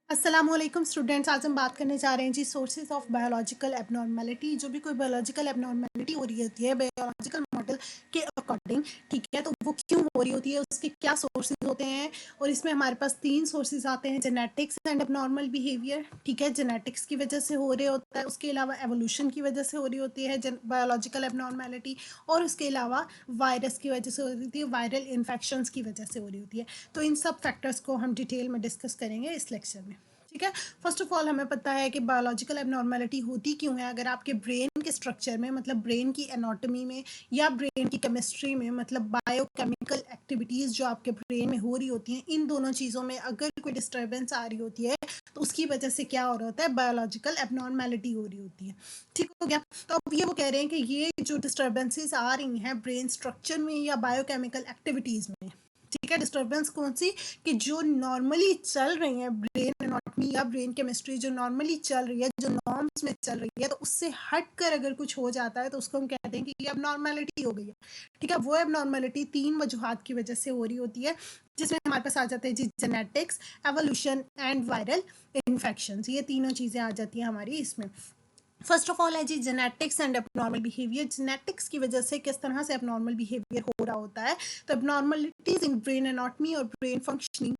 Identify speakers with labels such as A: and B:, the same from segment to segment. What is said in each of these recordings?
A: अस्सलामुअलैकुम स्टूडेंट्स। आज हम बात करने जा रहे हैं जी सोर्सेज ऑफ बायोलॉजिकल एबनॉर्मेलिटी। जो भी कोई बायोलॉजिकल एबनॉर्मेलिटी हो रही होती है बायोलॉजिकल मॉडल के अकॉर्डिंग, ठीक है, तो वो क्यों हो रही होती है, उसके क्या सोर्सेज होते हैं। और इसमें हमारे पास तीन सोर्सेज आते हैं: जेनेटिक्स एंड एबनॉर्मल बिहेवियर, ठीक है, जेनेटिक्स की वजह से हो रहे होता है, उसके अलावा एवोल्यूशन की वजह से हो रही होती है बायोलॉजिकल एबनॉर्मेलिटी, और उसके अलावा वायरस की वजह से हो रही होती है, वायरल इन्फेक्शंस की वजह से हो रही होती है। तो इन सब फैक्टर्स को हम डिटेल में डिस्कस करेंगे इस लेक्चर में, ठीक है। फर्स्ट ऑफ ऑल हमें पता है कि बायोलॉजिकल एबनॉर्मेलिटी होती क्यों है। अगर आपके ब्रेन के स्ट्रक्चर में, मतलब ब्रेन की एनाटॉमी में या ब्रेन की केमिस्ट्री में, मतलब बायोकेमिकल एक्टिविटीज़ जो आपके ब्रेन में हो रही होती हैं, इन दोनों चीज़ों में अगर कोई डिस्टर्बेंस आ रही होती है तो उसकी वजह से क्या हो रहा होता है, बायोलॉजिकल एबनॉर्मेलिटी हो रही होती है। ठीक हो गया। तो अब ये वो कह रहे हैं कि ये जो डिस्टर्बेंसेस आ रही हैं ब्रेन स्ट्रक्चर में या बायोकेमिकल एक्टिविटीज़ में, ठीक है, डिस्टर्बेंस कौन सी, कि जो नॉर्मली चल रही है ब्रेन एनाटॉमी या ब्रेन केमिस्ट्री जो नॉर्मली चल रही है, जो नॉर्म्स में चल रही है, तो उससे हट कर अगर कुछ हो जाता है तो उसको हम कहते हैं कि ये एबनॉर्मेलिटी हो गई है। ठीक है, वो एबनॉर्मेलिटी तीन वजूहात की वजह से हो रही होती है, जिसमें हमारे पास आ जाते हैं जी genetics, evolution and viral infection. ये तीनों चीज़ें आ जाती हैं हमारी इसमें। फर्स्ट ऑफ ऑल है जी genetics and abnormal behaviour. Genetics की वजह से किस तरह से एबनॉर्मल बिहेवियर हो रहा होता है, तो एबनॉर्मलिटीज इन ब्रेन एनाटॉमी और ब्रेन फंक्शनिंग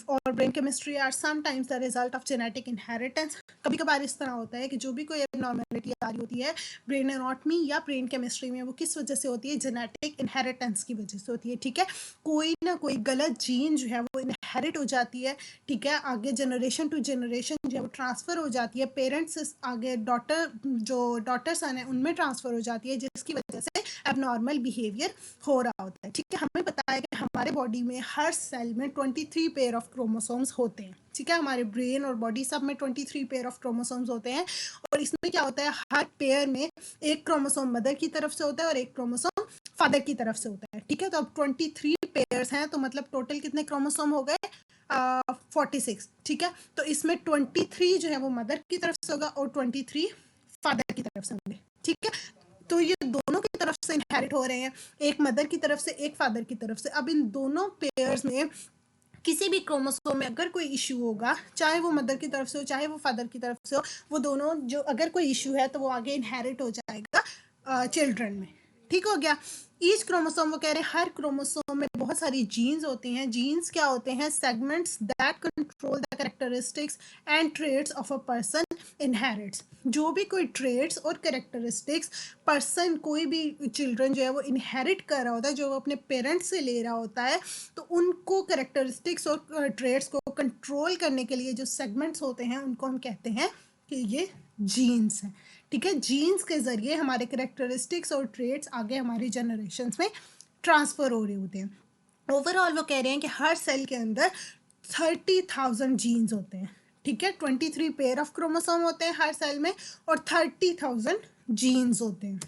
A: और brain chemistry are sometimes the result of genetic inheritance. कभी कभार इस तरह होता है कि जो भी कोई एबनॉर्मलिटी आ रही होती है ब्रेन एनाटॉमी या ब्रेन केमिस्ट्री में, वो किस वजह से होती है, जेनेटिक इनहेरिटेंस की वजह से होती है। ठीक है, कोई ना कोई गलत जीन जो है वो इनहेरिट हो जाती है, ठीक है, आगे जनरेशन टू जनरेशन जो है वो ट्रांसफ़र हो जाती है, पेरेंट्स से आगे डॉटर सन है उनमें ट्रांसफ़र हो जाती है, जिसकी वजह से एबनॉर्मल बिहेवियर हो रहा होता है। ठीक है, हमें पता है कि हमारे बॉडी में हर सेल में 23 पेयर ऑफ क्रोमोसोम्स होते हैं। ठीक है, हमारे ब्रेन और बॉडी सब में 23 पेयर ऑफ क्रोमोसोम्स होते हैं, और इसमें क्या होता है, हर पेयर में एक क्रोमोसोम मदर की तरफ से होता है और एक क्रोमोसोम फादर की तरफ से होता है। ठीक है, तो अब 23 पेयर्स हैं, तो मतलब टोटल कितने क्रोमोसोम हो गए, 46। ठीक है, तो इसमें 23 जो है वो मदर की तरफ से होगा और 23 फादर की तरफ से होंगे। ठीक है, तो ये दोनों की तरफ से इनहेरिट हो रहे हैं, एक मदर की तरफ से एक फादर की तरफ से। अब इन दोनों पेयर्स में किसी भी क्रोमोसोम में अगर कोई इशू होगा, चाहे वो मदर की तरफ से हो चाहे वो फादर की तरफ से हो, वो दोनों जो अगर कोई इशू है तो वो आगे इनहेरिट हो जाएगा चिल्ड्रन में। ठीक हो गया। ईच क्रोमोसोम, वो कह रहे हैं हर क्रोमोसोम में बहुत सारी जीन्स होती हैं। जीन्स क्या होते हैं, segments that control the characteristics and traits of a person inherits. जो भी कोई ट्रेड्स और कैरेक्टरिस्टिक्स पर्सन, कोई भी चिल्ड्रन जो है वो इनहेरिट कर रहा होता है, जो वो अपने पेरेंट्स से ले रहा होता है, तो उनको कैरेक्टरिस्टिक्स और ट्रेड्स को कंट्रोल करने के लिए जो सेगमेंट्स होते हैं उनको हम कहते हैं कि ये जीन्स हैं। ठीक है, जीन्स के ज़रिए हमारे कैरेक्टरिस्टिक्स और ट्रेड्स आगे हमारी जनरेशन्स में ट्रांसफ़र हो रहे होते हैं। ओवरऑल वो कह रहे हैं कि हर सेल के अंदर 30,000 जीन्स होते हैं। ठीक है, 23 पेयर ऑफ क्रोमोसोम होते हैं हर सेल में और 30,000 जीन्स होते हैं।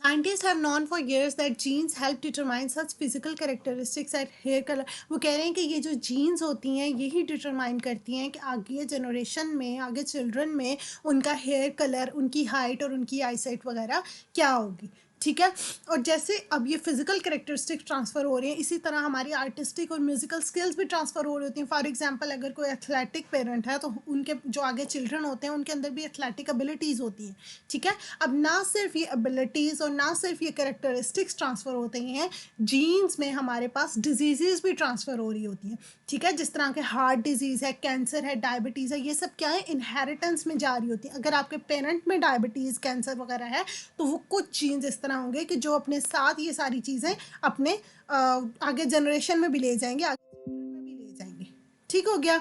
A: Scientists have known for years that genes help determine such physical characteristics as hair color. वो कह रहे हैं कि ये जो जीन्स होती हैं यही डिटरमाइन करती हैं कि आगे जनरेशन में, आगे चिल्ड्रन में उनका हेयर कलर, उनकी हाइट और उनकी आईसाइट वगैरह क्या होगी। ठीक है। और जैसे अब ये फिजिकल करेक्टरिस्टिक ट्रांसफ़र हो रही हैं, इसी तरह हमारी आर्टिस्टिक और म्यूजिकल स्किल्स भी ट्रांसफ़र हो रही होती हैं। फॉर एग्जांपल अगर कोई एथलेटिक पेरेंट है तो उनके जो आगे चिल्ड्रन होते हैं उनके अंदर भी एथलेटिक एबिलिटीज़ होती हैं। ठीक है। अब ना सिर्फ ये एबिलिटीज़ और ना सिर्फ ये करेक्टरिस्टिक्स ट्रांसफ़र होते हैं, जीन्स में हमारे पास डिजीज़ भी ट्रांसफ़र हो रही होती हैं। ठीक है। जिस तरह के हार्ट डिजीज़ है, कैंसर है, डायबिटीज़ है, ये सब क्या है, इनहेरिटेंस में जा रही होती है। अगर आपके पेरेंट में डायबिटीज़, कैंसर वगैरह है तो वो कुछ जीन्स इस तरह होंगे कि जो अपने साथ ये सारी चीज़ें अपने आगे जनरेशन में भी ले जाएंगे, आगे children में भी ले जाएंगे। ठीक हो गया।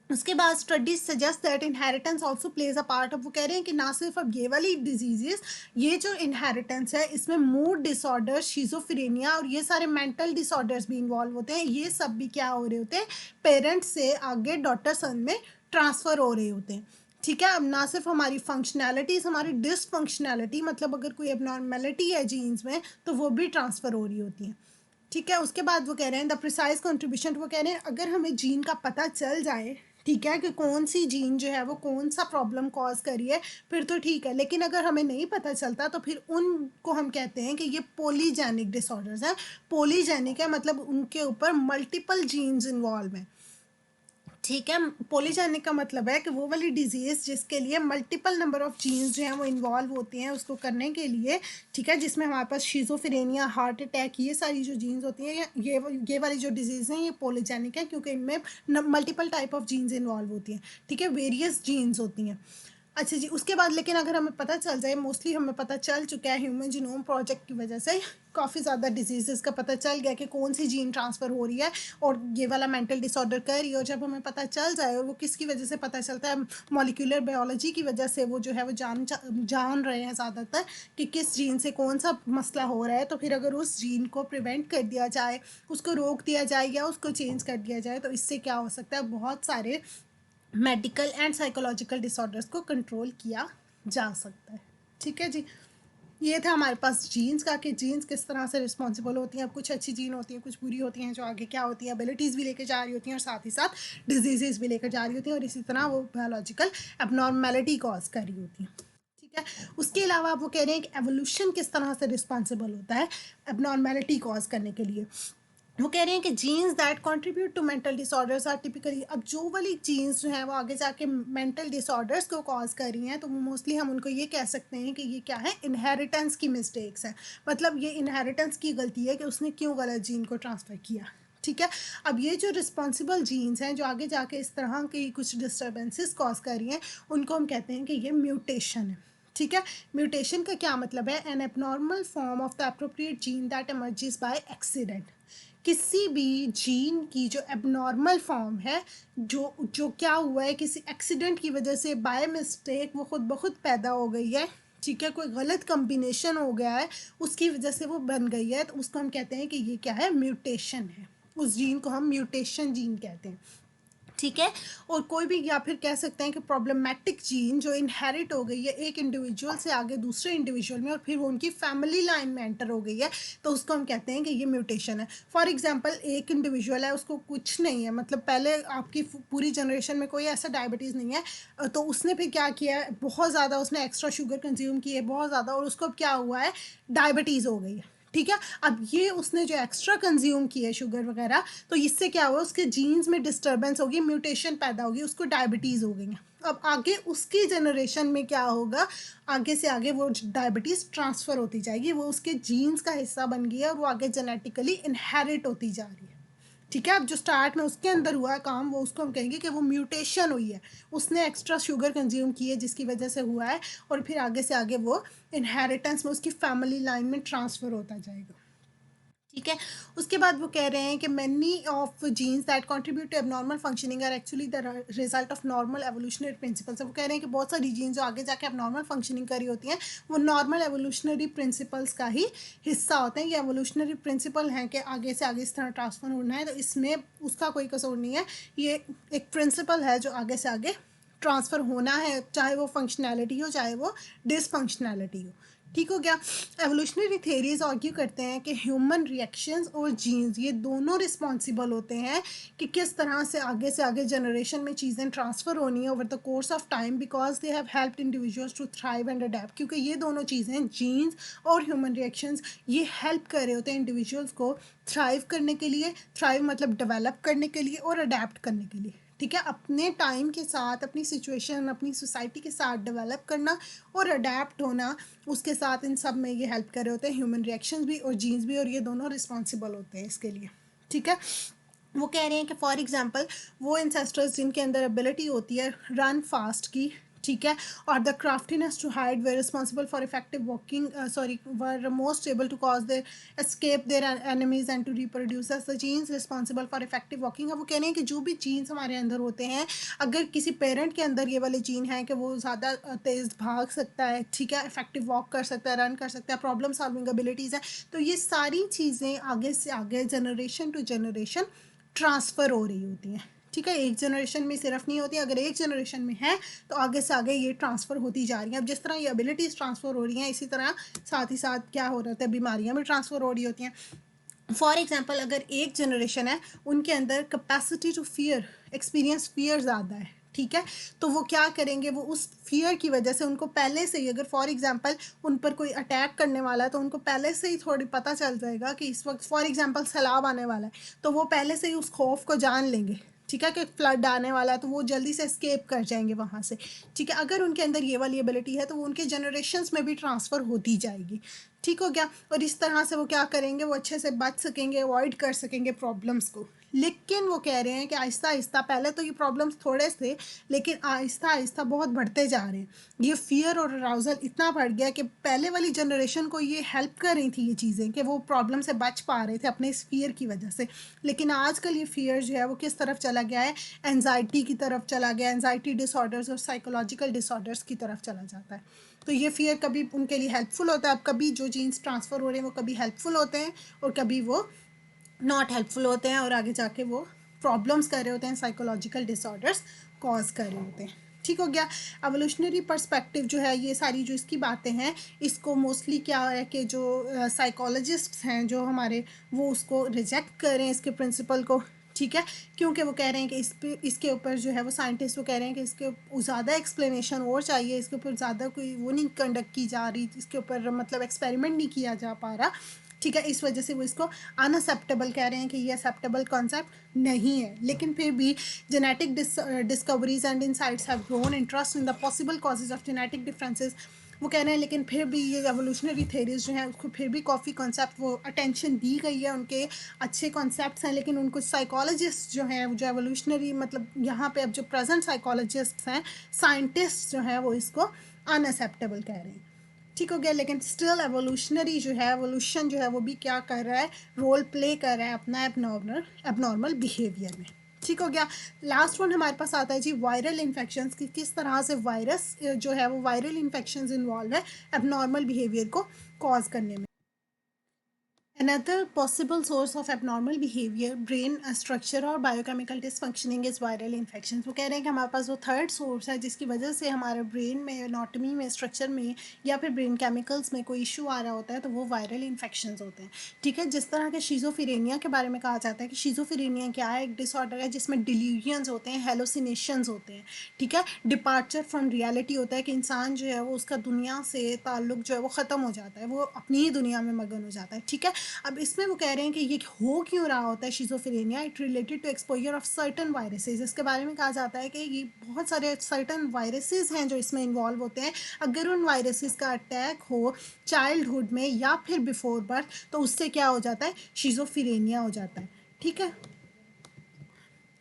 A: उसके बाद studies suggest that inheritance also plays a part. अब वो कह रहे हैं कि ना सिर्फ अब ये वाली डिजीजेस, ये जो इनहेरिटेंस है इसमें मूड डिसऑर्डर, शिजोफ्रेनिया और ये सारे मेंटल डिसऑर्डर्स भी इन्वॉल्व होते हैं। ये सब भी क्या हो रहे होते हैं, पेरेंट्स से आगे डॉटर सन में ट्रांसफ़र हो रहे होते हैं। ठीक है। अब ना सिर्फ हमारी फंक्शनैलिटीज़, हमारी डिसफंक्शनैलिटी, मतलब अगर कोई एबनॉर्मेलिटी है जीन्स में तो वो भी ट्रांसफ़र हो रही होती है। ठीक है। उसके बाद वो कह रहे हैं द प्रिसाइज कंट्रीब्यूशन, वो कह रहे हैं अगर हमें जीन का पता चल जाए, ठीक है, कि कौन सी जीन जो है वो कौन सा प्रॉब्लम कॉज करी है, फिर तो ठीक है। लेकिन अगर हमें नहीं पता चलता तो फिर उनको हम कहते हैं कि ये पॉलीजेनिक डिसऑर्डर्स हैं। पॉलीजेनिक है मतलब उनके ऊपर मल्टीपल जीन्स इन्वॉल्व हैं। ठीक है। पॉलीजेनिक का मतलब है कि वो वाली डिजीज़ जिसके लिए मल्टीपल नंबर ऑफ जीन्स जो हैं वो इन्वॉल्व होती हैं उसको करने के लिए। ठीक है। जिसमें हमारे पास शिज़ोफ्रेनिया, हार्ट अटैक, ये सारी जो जीन्स होती हैं, ये वाली जो डिजीज़ हैं ये पॉलीजेनिक है क्योंकि इनमें multiple type of jeans involve होती हैं। ठीक है। वेरियस जीन्स होती हैं। अच्छा जी। उसके बाद लेकिन अगर हमें पता चल जाए, मोस्टली हमें पता चल चुका है ह्यूमन जीनोम प्रोजेक्ट की वजह से, काफ़ी ज़्यादा डिजीज़ का पता चल गया कि कौन सी जीन ट्रांसफ़र हो रही है और ये वाला मेंटल डिसऑर्डर कर रही है। और जब हमें पता चल जाए, और वो किसकी वजह से पता चलता है, मॉलिक्यूलर बायोलॉजी की वजह से वो जो है वो जान रहे हैं ज़्यादातर कि किस जीन से कौन सा मसला हो रहा है। तो फिर अगर उस जीन को प्रिवेंट कर दिया जाए, उसको रोक दिया जाए या उसको चेंज कर दिया जाए, तो इससे क्या हो सकता है, बहुत सारे मेडिकल एंड साइकोलॉजिकल डिसऑर्डर्स को कंट्रोल किया जा सकता है। ठीक है जी। ये था हमारे पास जीन्स का, कि जीन्स किस तरह से रिस्पॉन्सिबल होती हैं। अब कुछ अच्छी जीन होती हैं, कुछ बुरी होती हैं, जो आगे क्या होती हैं, एबिलिटीज़ भी लेकर जा रही होती हैं और साथ ही साथ डिजीज़ भी लेकर जा रही होती हैं, और इसी तरह वो बायोलॉजिकल एबनॉर्मेलिटी कॉज कर रही होती हैं। ठीक है। उसके अलावा वो कह रहे हैं कि एवोल्यूशन किस तरह से रिस्पॉन्सिबल होता है एबनॉर्मेलिटी कॉज करने के लिए। वो कह रहे हैं कि genes that contribute to mental disorders are typically, अब जो वाली जीन्स जो हैं वो आगे जाके मेंटल डिसऑर्डर्स को कॉज कर रही हैं, तो मोस्टली हम उनको ये कह सकते हैं कि ये क्या है, इनहेरिटेंस की मिस्टेक्स हैं। मतलब ये इनहेरिटेंस की गलती है कि उसने क्यों गलत जीन को ट्रांसफ़र किया। ठीक है। अब ये जो रिस्पॉन्सिबल जीन्स हैं जो आगे जाके इस तरह की कुछ डिस्टर्बेंसेस कॉज कर रही हैं, उनको हम कहते हैं कि ये म्यूटेशन है। ठीक है। म्यूटेशन का क्या मतलब है, N abnormal form of the appropriate gene that emerges by accident. किसी भी जीन की जो एबनॉर्मल फॉर्म है, जो जो क्या हुआ है, किसी एक्सीडेंट की वजह से बाय मिस्टेक वो खुद ब खुद पैदा हो गई है। ठीक है। कोई गलत कम्बिनेशन हो गया है, उसकी वजह से वो बन गई है, तो उसको हम कहते हैं कि ये क्या है, म्यूटेशन है। उस जीन को हम म्यूटेशन जीन कहते हैं। ठीक है। और कोई भी, या फिर कह सकते हैं कि प्रॉब्लमेटिक जीन जो इनहेरिट हो गई है एक इंडिविजुअल से आगे दूसरे इंडिविजुअल में, और फिर वो उनकी फैमिली लाइन में एंटर हो गई है, तो उसको हम कहते हैं कि ये म्यूटेशन है। फॉर एग्जांपल एक इंडिविजुअल है, उसको कुछ नहीं है, मतलब पहले आपकी पूरी जनरेशन में कोई ऐसा डायबिटीज़ नहीं है, तो उसने फिर क्या किया है, बहुत ज़्यादा उसने एक्स्ट्रा शुगर कंज्यूम की है, बहुत ज़्यादा, और उसको अब क्या हुआ है, डायबिटीज़ हो गई है। ठीक है। अब ये उसने जो एक्स्ट्रा कंज्यूम किया है शुगर वगैरह, तो इससे क्या हुआ, उसके जीन्स में डिस्टर्बेंस होगी, म्यूटेशन पैदा होगी, उसको डायबिटीज़ हो गई है। अब आगे उसकी जनरेशन में क्या होगा, आगे से आगे वो डायबिटीज़ ट्रांसफ़र होती जाएगी, वो उसके जीन्स का हिस्सा बन गई है और वो आगे जेनेटिकली इनहेरिट होती जा रही है। ठीक है। अब जो स्टार्ट में उसके अंदर हुआ काम, वो उसको हम कहेंगे कि वो म्यूटेशन हुई है, उसने एक्स्ट्रा शुगर कंज्यूम की है जिसकी वजह से हुआ है, और फिर आगे से आगे वो इनहेरिटेंस में उसकी फैमिली लाइन में ट्रांसफ़र होता जाएगा। ठीक है। उसके बाद वो कह रहे हैं कि many of genes that contribute to abnormal functioning are actually the result of normal evolutionary principles. वो कह रहे हैं कि बहुत सारी जीन्स जो आगे जाके एबनॉर्मल फंक्शनिंग करी होती हैं, वो नॉर्मल एवोल्यूशनरी प्रिंसिपल्स का ही हिस्सा होते हैं। ये एवोल्यूशनरी प्रिंसिपल हैं कि आगे से आगे इस तरह ट्रांसफर होना है, तो इसमें उसका कोई कसूर नहीं है। ये एक प्रिंसिपल है जो आगे से आगे ट्रांसफ़र होना है, चाहे वो फंक्शनैलिटी हो चाहे वो डिसफंक्शनैलिटी हो। ठीक हो गया। एवोल्यूशनरी थेरीज आर्ग्यू करते हैं कि ह्यूमन रिएक्शंस और जीन्स ये दोनों रिस्पॉन्सिबल होते हैं कि किस तरह से आगे जनरेशन में चीज़ें ट्रांसफ़र होनी है over the course of time, because they have helped individuals to thrive and adapt. क्योंकि ये दोनों चीज़ें, जीन्स और ह्यूमन रिएक्शंस, ये हेल्प कर रहे होते हैं इंडिविजुअल्स को थ्राइव करने के लिए, थ्राइव मतलब डेवलप करने के लिए और अडेप्ट करने के लिए। ठीक है, अपने टाइम के साथ, अपनी सिचुएशन, अपनी सोसाइटी के साथ डेवलप करना और अडेप्ट होना, उसके साथ इन सब में ये हेल्प कर रहे होते हैं ह्यूमन रिएक्शंस भी और जीन्स भी, और ये दोनों रिस्पॉन्सिबल होते हैं इसके लिए। ठीक है, वो कह रहे हैं कि फॉर एग्जांपल वो इंसेस्टर्स जिनके अंदर एबिलिटी होती है रन फास्ट की, ठीक है, और the craftiness to hide were responsible for effective walking, sorry, were most able to cause their escape their enemies and to reproduce the genes responsible for effective walking. अब वो कह रहे हैं कि जो भी जीन्स हमारे अंदर होते हैं, अगर किसी पेरेंट के अंदर ये वाले जीन हैं कि वो ज़्यादा तेज़ भाग सकता है, ठीक है, इफेक्टिव वॉक कर सकता है, रन कर सकता है, प्रॉब्लम सॉल्विंग एबिलिटीज़ हैं, तो ये सारी चीज़ें आगे से आगे जनरेशन टू जनरेशन ट्रांसफ़र हो रही होती हैं। ठीक है, एक जनरेशन में सिर्फ नहीं होती, अगर एक जनरेशन में है तो आगे से आगे ये ट्रांसफ़र होती जा रही हैं। अब जिस तरह ये एबिलिटीज़ ट्रांसफ़र हो रही हैं, इसी तरह साथ ही साथ क्या हो रहा है, बीमारियां भी ट्रांसफ़र हो रही होती हैं। फॉर एग्जाम्पल, अगर एक जनरेशन है उनके अंदर capacity to fear, experience fear ज़्यादा है, ठीक है, तो वो क्या करेंगे, वो उस फियर की वजह से उनको पहले से ही, अगर फॉर एग्जांपल उन पर कोई अटैक करने वाला है तो उनको पहले से ही थोड़ी पता चल जाएगा कि इस वक्त फॉर एग्जांपल सैलाब आने वाला है, तो वो पहले से ही उस खौफ को जान लेंगे, ठीक है, कि फ्लड आने वाला है, तो वो जल्दी से एस्केप कर जाएंगे वहाँ से। ठीक है, अगर उनके अंदर ये वाली एबिलिटी है तो वो उनके जनरेशन्स में भी ट्रांसफ़र होती जाएगी। ठीक हो गया, और इस तरह से वो क्या करेंगे, वो अच्छे से बच सकेंगे, अवॉइड कर सकेंगे प्रॉब्लम्स को। लेकिन वो कह रहे हैं कि आहिस्ता आहिस्ता, पहले तो ये प्रॉब्लम्स थोड़े थे, लेकिन आहिस्ता आहिस्ता बहुत बढ़ते जा रहे हैं। ये फियर और अराउजल इतना बढ़ गया कि पहले वाली जनरेशन को ये हेल्प कर रही थी ये चीज़ें, कि वो प्रॉब्लम से बच पा रहे थे अपने इस फियर की वजह से। लेकिन आजकल ये फियर जो है वो किस तरफ चला गया है, एनजाइटी की तरफ चला गया, एनजाइटी डिसऑर्डर्स और साइकोलॉजिकल डिसऑर्डर्स की तरफ चला जाता है। तो ये फियर कभी उनके लिए हेल्पफुल होता है, अब कभी जो जीन्स ट्रांसफ़र हो रहे हैं वो कभी हेल्पफुल होते हैं और कभी वो नॉट हेल्पफुल होते हैं, और आगे जाके वो प्रॉब्लम्स कर रहे होते हैं, साइकोलॉजिकल डिसऑर्डर्स कॉज कर रहे होते हैं। ठीक हो गया। एवोल्यूशनरी पर्सपेक्टिव जो है, ये सारी जो इसकी बातें हैं, इसको मोस्टली क्या है कि जो साइकोलॉजिस्ट्स हैं जो हमारे, वो उसको रिजेक्ट कर रहे हैं इसके प्रिंसिपल को। ठीक है, क्योंकि वो कह रहे हैं कि इसके ऊपर जो है वो साइंटिस्ट वो कह रहे हैं कि इसके ज़्यादा एक्सप्लेनेशन और चाहिए, इसके ऊपर ज़्यादा कोई वो नहीं कंडक्ट की जा रही, इसके ऊपर मतलब एक्सपेरिमेंट नहीं किया जा पा रहा। ठीक है, इस वजह से वो इसको अनअसेप्टेबल कह रहे हैं कि ये एक्सेप्टेबल कॉन्सेप्ट नहीं है। लेकिन फिर भी genetic discoveries and insights have grown interest in the possible causes of genetic differences. वो कह रहे हैं लेकिन फिर भी ये एवोल्यूशनरी थेरीज जो हैं उसको फिर भी काफ़ी कॉन्सेप्ट वो अटेंशन दी गई है, उनके अच्छे कॉन्सेप्ट्स हैं, लेकिन उनको साइकोलॉजिस्ट जो हैं, जो एवोल्यूशनरी मतलब यहाँ पे अब जो प्रेजेंट साइकोलॉजिस्ट हैं, साइंटिस्ट जो हैं, वो इसको अनअसेप्टेबल कह रहे हैं। ठीक हो गया, लेकिन स्टिल एवोल्यूशनरी जो है, एवोल्यूशन जो है वो भी क्या कर रहा है, रोल प्ले कर रहा है अपना एबनॉर्मल बिहेवियर में। ठीक हो गया। लास्ट वन हमारे पास आता है जी वायरल इन्फेक्शंस की, किस तरह से वायरस जो है वो वायरल इन्फेक्शंस इन्वॉल्व है एबनॉर्मल बिहेवियर को कॉज करने में। Another possible source of abnormal behavior, brain structure और biochemical dysfunctioning is viral infections। वो कह रहे हैं कि हमारे पास जो थर्ड सोर्स है जिसकी वजह से हमारे ब्रेन में, एनाटॉमी में, स्ट्रक्चर में या फिर ब्रेन केमिकल्स में कोई इशू आ रहा होता है, तो वो वायरल इन्फेक्शंस होते हैं। ठीक है, जिस तरह के शीज़ोफ्रेनिया के बारे में कहा जाता है कि शीज़ोफ्रेनिया क्या है, एक डिसऑर्डर है जिसमें डिल्यूजन्स होते हैं, हेलोसिनेशंस होते हैं। ठीक है, डिपार्चर फ्रॉम रियलिटी होता है कि इंसान जो है वो उसका दुनिया से ताल्लुक जो है वो ख़त्म हो जाता है, वो अपनी ही दुनिया में मगन हो जाता है। ठीक है, अब इसमें वो कह रहे हैं कि ये हो क्यों रहा होता है schizophrenia, it related to exposure of certain viruses. इसके बारे में कहा जाता है कि ये बहुत सारे सर्टन वायरसेस हैं जो इसमें इन्वॉल्व होते हैं। अगर उन वायरसेस का अटैक हो चाइल्डहुड में या फिर बिफोर बर्थ, तो उससे क्या हो जाता है, शिज़ोफ्रेनिया हो जाता है। ठीक है,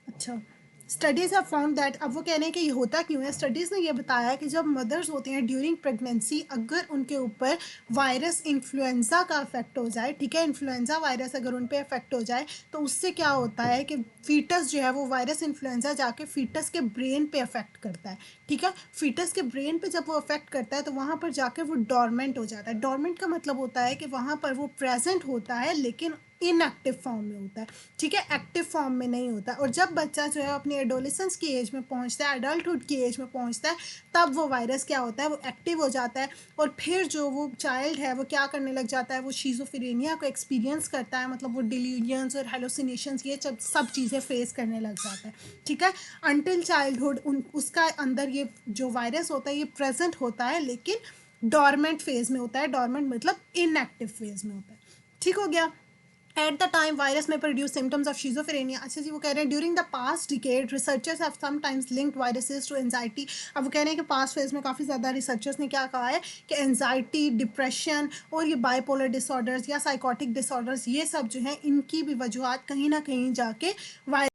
A: अच्छा, स्टडीज़ हैव फाउंड दैट, अब वो कह रहे हैं कि ये होता क्यों है, स्टडीज़ ने ये बताया कि जब मदर्स होती हैं ड्यूरिंग प्रेगनेंसी, अगर उनके ऊपर वायरस इन्फ्लुएंजा का इफेक्ट हो जाए, ठीक है, इन्फ्लुएंजा वायरस अगर उन पर इफेक्ट हो जाए, तो उससे क्या होता है कि फीटस जो है वो वायरस इन्फ्लुएंजा जाके फीटस के ब्रेन पे अफेक्ट करता है। ठीक है, फीटस के ब्रेन पे जब वो अफेक्ट करता है तो वहाँ पर जाके वो डॉर्मेंट हो जाता है। डॉर्मेंट का मतलब होता है कि वहाँ पर वो प्रेजेंट होता है लेकिन इनएक्टिव फॉर्म में होता है, ठीक है, एक्टिव फॉर्म में नहीं होता। और जब बच्चा जो है अपनी एडोलेसेंस की एज में पहुंचता है, एडल्टहुड की एज में पहुंचता है, तब वो वायरस क्या होता है, वो एक्टिव हो जाता है। और फिर जो वो चाइल्ड है वो क्या करने लग जाता है, वो शिज़ोफ्रेनिया को एक्सपीरियंस करता है, मतलब वो डिल्यूजन्स और हेलोसिनेशंस ये सब चीज़ें फेस करने लग जाता है, ठीक है। अनटिल चाइल्डहुड उसका अंदर ये जो वायरस होता है ये प्रेजेंट होता है, लेकिन डॉर्मेंट फेज में होता है। डॉर्मेंट मतलब इनएक्टिव फेज में होता है, ठीक हो गया। एट द टाइम वायरस में प्रोड्यूस सिम्टम्स ऑफ शिजोफ्रेनिया। अच्छा जी, वो कह रहे हैं during the past decade researchers have sometimes linked viruses to anxiety. अब वो कह रहे हैं कि पास्ट फेज में काफ़ी ज़्यादा रिसर्चर्स ने क्या कहा है कि एंजाइटी, डिप्रेशन और ये बाइपोलर डिसऑर्डर्स या साइकोटिक डिसऑर्डर्स, ये सब जो हैं इनकी भी वजूहत कहीं ना कहीं जाके वायरस